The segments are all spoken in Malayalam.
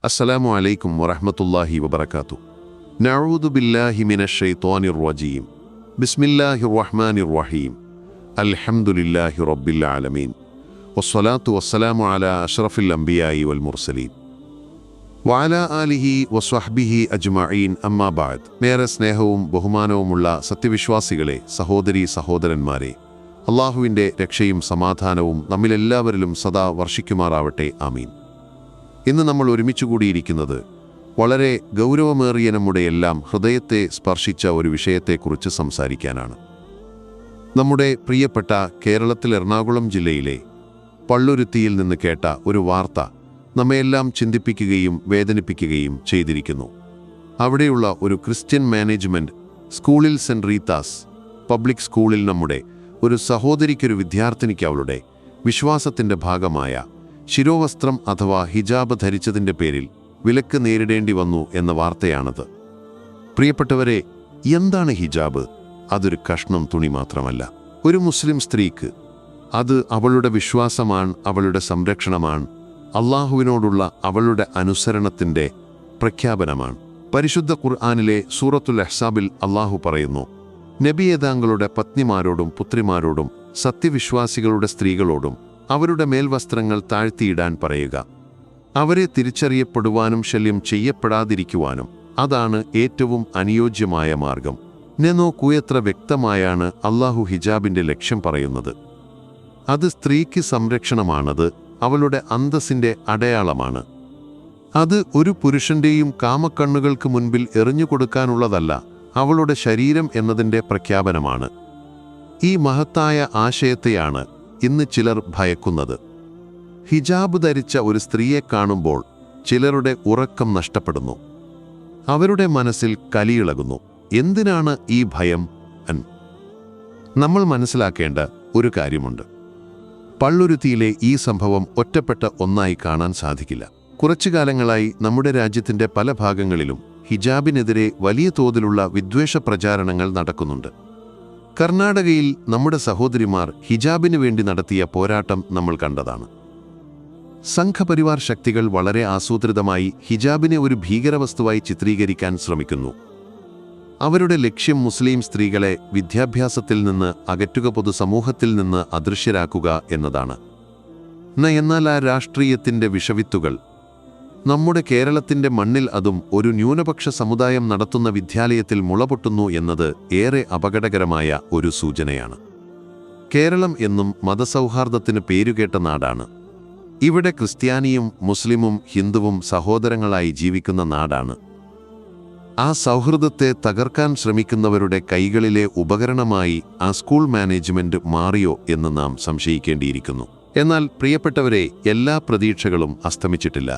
അസ്സലാമു അലൈക്കും വറഹ്മത്തുള്ളാഹി വബറകാതുഹു. നഊദു ബില്ലാഹി മിനശ് ശൈത്വാനിർ റജീം. ബിസ്മില്ലാഹിർ റഹ്മാനിർ റഹീം. അൽഹംദുലില്ലാഹി റബ്ബിൽ ആലമീൻ. വസ്സലാത്തു വസ്സലാമു അലാ അഷ്റഫിൽ അംബിയാഇ വൽ മുർസലീൻ വഅലാ ആലിഹി വസ്വഹ്ബിഹി അജ്മഈൻ. അമ്മാ ബഅദ്. മേറെ സ്നേഹവും ബഹുമാനവുമുള്ള സത്യവിശ്വാസികളെ, സഹോദരീ സഹോദരന്മാരെ, അള്ളാഹുവിൻ്റെ രക്ഷയും സമാധാനവും നമ്മിലെല്ലാവരിലും സദാ വർഷിക്കുമാറാവട്ടെ. ആമീൻ. ഇന്ന് നമ്മൾ ഒരുമിച്ച് കൂടിയിരിക്കുന്നത് വളരെ ഗൗരവമേറിയ നമ്മുടെ എല്ലാം ഹൃദയത്തെ സ്പർശിച്ച ഒരു വിഷയത്തെക്കുറിച്ച് സംസാരിക്കാനാണ്. നമ്മുടെ പ്രിയപ്പെട്ട കേരളത്തിൽ എറണാകുളം ജില്ലയിലെ പള്ളുരുത്തിയിൽ നിന്ന് കേട്ട ഒരു വാർത്ത നമ്മയെല്ലാം ചിന്തിപ്പിക്കുകയും വേദനിപ്പിക്കുകയും ചെയ്തിരിക്കുന്നു. അവിടെയുള്ള ഒരു ക്രിസ്ത്യൻ മാനേജ്മെൻറ്റ് സ്കൂളിൽ സെൻറ്റ് റീത്താസ് പബ്ലിക് സ്കൂളിൽ നമ്മുടെ ഒരു സഹോദരിക്കൊരു വിദ്യാർത്ഥിനിക്ക് അവളുടെ വിശ്വാസത്തിൻ്റെ ഭാഗമായ ശിരോവസ്ത്രം അഥവാ ഹിജാബ് ധരിച്ചതിൻ്റെ പേരിൽ വിലക്ക് നേരിടേണ്ടി വന്നു എന്ന വാർത്തയാണത്. പ്രിയപ്പെട്ടവരെ, എന്താണ് ഹിജാബ്? അതൊരു കഷ്ണം തുണി മാത്രമല്ല. ഒരു മുസ്ലിം സ്ത്രീക്ക് അത് അവളുടെ വിശ്വാസമാണ്, അവളുടെ സംരക്ഷണമാണ്, അള്ളാഹുവിനോടുള്ള അവളുടെ അനുസരണത്തിൻ്റെ പ്രഖ്യാപനമാണ്. പരിശുദ്ധ ഖുർആനിലെ സൂറത്തുൽ അഹ്സാബിൽ അള്ളാഹു പറയുന്നു, നബിയെ താങ്കളുടെ പത്നിമാരോടും പുത്രിമാരോടും സത്യവിശ്വാസികളുടെ സ്ത്രീകളോടും അവരുടെ മേൽവസ്ത്രങ്ങൾ താഴ്ത്തിയിടാൻ പറയുക. അവരെ തിരിച്ചറിയപ്പെടുവാനും ശല്യം ചെയ്യപ്പെടാതിരിക്കുവാനും അതാണ് ഏറ്റവും അനുയോജ്യമായ മാർഗം. നോക്കൂ, എത്ര വ്യക്തമായാണ് അള്ളാഹു ഹിജാബിൻ്റെ ലക്ഷ്യം പറയുന്നത്. അത് സ്ത്രീക്ക് സംരക്ഷണമാണത്, അവളുടെ അന്തസ്സിൻ്റെ അടയാളമാണ്. അത് ഒരു പുരുഷൻ്റെയും കാമക്കണ്ണുകൾക്ക് മുൻപിൽ എറിഞ്ഞുകൊടുക്കാനുള്ളതല്ല, അവളുടെ ശരീരം എന്നതിൻ്റെ പ്രഖ്യാപനമാണ്. ഈ മഹത്തായ ആശയത്തെയാണ് ഇന്ന് ചിലർ ഭയക്കുന്നത്. ഹിജാബ് ധരിച്ച ഒരു സ്ത്രീയെ കാണുമ്പോൾ ചിലരുടെ ഉറക്കം നഷ്ടപ്പെടുന്നു, അവരുടെ മനസ്സിൽ കലിയിളകുന്നു. എന്തിനാണ് ഈ ഭയം? നമ്മൾ മനസ്സിലാക്കേണ്ട ഒരു കാര്യമുണ്ട്. പള്ളുരുത്തിയിലെ ഈ സംഭവം ഒറ്റപ്പെട്ട ഒന്നായി കാണാൻ സാധിക്കില്ല. കുറച്ചു കാലങ്ങളായി നമ്മുടെ രാജ്യത്തിൻ്റെ പല ഭാഗങ്ങളിലും ഹിജാബിനെതിരെ വലിയ തോതിലുള്ള വിദ്വേഷ പ്രചാരണങ്ങൾ നടക്കുന്നുണ്ട്. കർണാടകയിൽ നമ്മുടെ സഹോദരിമാർ ഹിജാബിന് വേണ്ടി നടത്തിയ പോരാട്ടം നമ്മൾ കണ്ടതാണ്. സംഘപരിവാർ ശക്തികൾ വളരെ ആസൂത്രിതമായി ഹിജാബിനെ ഒരു ഭീകരവസ്തുവായി ചിത്രീകരിക്കാൻ ശ്രമിക്കുന്നു. അവരുടെ ലക്ഷ്യം മുസ്ലിം സ്ത്രീകളെ വിദ്യാഭ്യാസത്തിൽ നിന്ന് അകറ്റുക, പൊതുസമൂഹത്തിൽ നിന്ന് അദൃശ്യരാക്കുക എന്നതാണ്. എന്നാൽ ആ രാഷ്ട്രീയത്തിൻ്റെ വിഷവിത്തുകൾ നമ്മുടെ കേരളത്തിൻ്റെ മണ്ണിൽ, അതും ഒരു ന്യൂനപക്ഷ സമുദായം നടത്തുന്ന വിദ്യാലയത്തിൽ മുളപൊട്ടുന്നു എന്നത് ഏറെ അപകടകരമായ ഒരു സൂചനയാണ്. കേരളം എന്നും മതസൗഹാർദ്ദത്തിന് പേരുകേട്ട നാടാണ്. ഇവിടെ ക്രിസ്ത്യാനിയും മുസ്ലിമും ഹിന്ദുവും സഹോദരങ്ങളായി ജീവിക്കുന്ന നാടാണ്. ആ സൗഹൃദത്തെ തകർക്കാൻ ശ്രമിക്കുന്നവരുടെ കൈകളിലെ ഉപകരണമായി ആ സ്കൂൾ മാനേജ്മെൻറ്റ് മാറിയോ എന്ന് നാം സംശയിക്കേണ്ടിയിരിക്കുന്നു. എന്നാൽ പ്രിയപ്പെട്ടവരെ, എല്ലാ പ്രതീക്ഷകളും അസ്തമിച്ചിട്ടില്ല.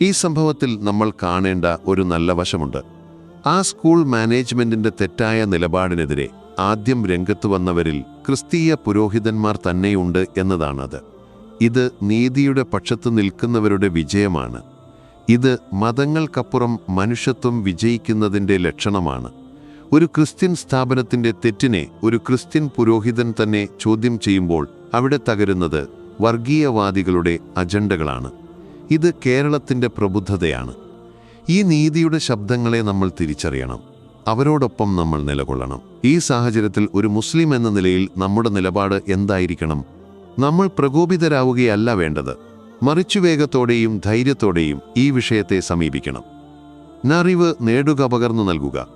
ഈ സംഭവത്തിൽ നമ്മൾ കാണേണ്ട ഒരു നല്ല വശമുണ്ട്. ആ സ്കൂൾ മാനേജ്മെൻറ്റിൻ്റെ തെറ്റായ നിലപാടിനെതിരെ ആദ്യം രംഗത്ത് വന്നവരിൽ ക്രിസ്തീയ പുരോഹിതന്മാർ തന്നെയുണ്ട് എന്നതാണത്. ഇത് നീതിയുടെ പക്ഷത്ത് നിൽക്കുന്നവരുടെ വിജയമാണ്. ഇത് മതങ്ങൾക്കപ്പുറം മനുഷ്യത്വം വിജയിക്കുന്നതിൻ്റെ ലക്ഷണമാണ്. ഒരു ക്രിസ്ത്യൻ സ്ഥാപനത്തിൻ്റെ തെറ്റിനെ ഒരു ക്രിസ്ത്യൻ പുരോഹിതൻ തന്നെ ചോദ്യം ചെയ്യുമ്പോൾ അവിടെ തകരുന്നത് വർഗീയവാദികളുടെ അജണ്ടകളാണ്. ഇത് കേരളത്തിൻ്റെ പ്രബുദ്ധതയാണ്. ഈ നീതിയുടെ ശബ്ദങ്ങളെ നമ്മൾ തിരിച്ചറിയണം, അവരോടൊപ്പം നമ്മൾ നിലകൊള്ളണം. ഈ സാഹചര്യത്തിൽ ഒരു മുസ്ലിം എന്ന നിലയിൽ നമ്മുടെ നിലപാട് എന്തായിരിക്കണം? നമ്മൾ പ്രകോപിതരാവുകയല്ല വേണ്ടത്, മറിച്ചു വേഗത്തോടെയും ധൈര്യത്തോടെയും ഈ വിഷയത്തെ സമീപിക്കണം. അറിവ് നേടുക, പകർന്നു നൽകുക.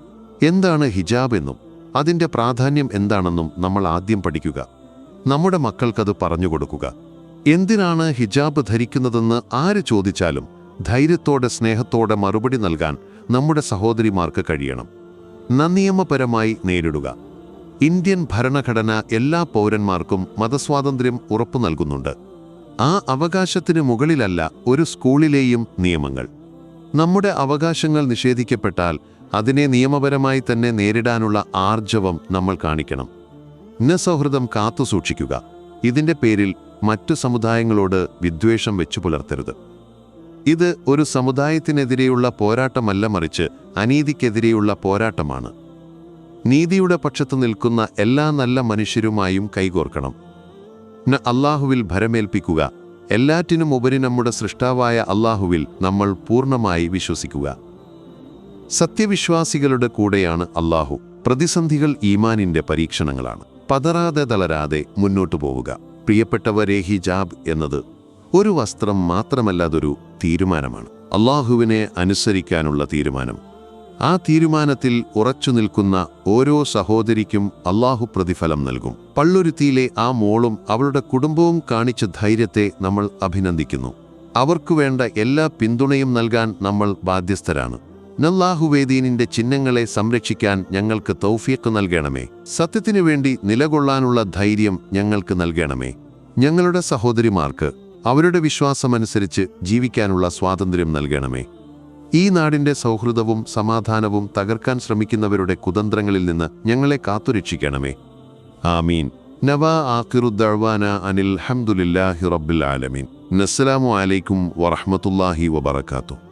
എന്താണ് ഹിജാബ് എന്നും അതിൻ്റെ പ്രാധാന്യം എന്താണെന്നും നമ്മൾ ആദ്യം പഠിക്കുക. നമ്മുടെ മക്കൾക്കത് പറഞ്ഞുകൊടുക്കുക. എന്തിനാണ് ഹിജാബ് ധരിക്കുന്നതെന്ന് ആര് ചോദിച്ചാലും ധൈര്യത്തോടെ സ്നേഹത്തോടെ മറുപടി നൽകാൻ നമ്മുടെ സഹോദരിമാർക്ക് കഴിയണം. നിയമപരമായി നേരിടുക. ഇന്ത്യൻ ഭരണഘടന എല്ലാ പൗരന്മാർക്കും മതസ്വാതന്ത്ര്യം ഉറപ്പു നൽകുന്നുണ്ട്. ആ അവകാശത്തിന് മുകളിലല്ല ഒരു സ്കൂളിലെയും നിയമങ്ങൾ. നമ്മുടെ അവകാശങ്ങൾ നിഷേധിക്കപ്പെട്ടാൽ അതിനെ നിയമപരമായി തന്നെ നേരിടാനുള്ള ആർജവം നമ്മൾ കാണിക്കണം. സൗഹൃദം കാത്തുസൂക്ഷിക്കുക. ഇതിൻ്റെ പേരിൽ മറ്റു സമുദായങ്ങളോട് വിദ്വേഷം വെച്ചു പുലർത്തരുത്. ഇത് ഒരു സമുദായത്തിനെതിരെയുള്ള പോരാട്ടമല്ല, മറിച്ച് അനീതിക്കെതിരെയുള്ള പോരാട്ടമാണ്. നീതിയുടെ പക്ഷത്ത് നിൽക്കുന്ന എല്ലാ നല്ല മനുഷ്യരുമായും കൈകോർക്കണം. അള്ളാഹുവിൽ ഭരമേൽപ്പിക്കുക. എല്ലാറ്റിനും ഉപരി നമ്മുടെ സൃഷ്ടാവായ അല്ലാഹുവിൽ നമ്മൾ പൂർണ്ണമായി വിശ്വസിക്കുക. സത്യവിശ്വാസികളുടെ കൂടെയാണ് അല്ലാഹു. പ്രതിസന്ധികൾ ഈമാനിന്റെ പരീക്ഷണങ്ങളാണ്. പതറാതെ തളരാതെ മുന്നോട്ടു പോവുക. പ്രിയപ്പെട്ടവരെ, ഹിജാബ് എന്നത് ഒരു വസ്ത്രം മാത്രമല്ലാതൊരു തീരുമാനമാണ്. അല്ലാഹുവിനെ അനുസരിക്കാനുള്ള തീരുമാനം. ആ തീരുമാനത്തിൽ ഉറച്ചു നിൽക്കുന്ന ഓരോ സഹോദരിക്കും അല്ലാഹു പ്രതിഫലം നൽകും. പള്ളുരുത്തിയിലെ ആ മോളും അവളുടെ കുടുംബവും കാണിച്ച ധൈര്യത്തെ നമ്മൾ അഭിനന്ദിക്കുന്നു. അവർക്കു വേണ്ട എല്ലാ പിന്തുണയും നൽകാൻ നമ്മൾ ബാധ്യസ്ഥരാണ്. അല്ലാഹുവേദീനിന്റെ ചിഹ്നങ്ങളെ സംരക്ഷിക്കാൻ ഞങ്ങൾക്ക് തൗഫീഖ് നൽകണമേ. സത്യത്തിനു വേണ്ടി നിലകൊള്ളാനുള്ള ധൈര്യം ഞങ്ങൾക്ക് നൽകണമേ. ഞങ്ങളുടെ സഹോദരിമാർക്ക് അവരുടെ വിശ്വാസമനുസരിച്ച് ജീവിക്കാനുള്ള സ്വാതന്ത്ര്യം നൽകണമേ. ഈ നാടിന്റെ സൗഹൃദവും സമാധാനവും തകർക്കാൻ ശ്രമിക്കുന്നവരുടെ കുതന്ത്രങ്ങളിൽ നിന്ന് ഞങ്ങളെ കാത്തുരക്ഷിക്കണമേ. ആമീൻ. നവാ ആഖിറു ദഅ്വാന അനിൽ ഹംദുലില്ലാഹി റബ്ബിൽ ആലമീൻ. അസ്സലാമു അലൈക്കും വറഹ്മത്തുള്ളാഹി വബറകാതുഹു.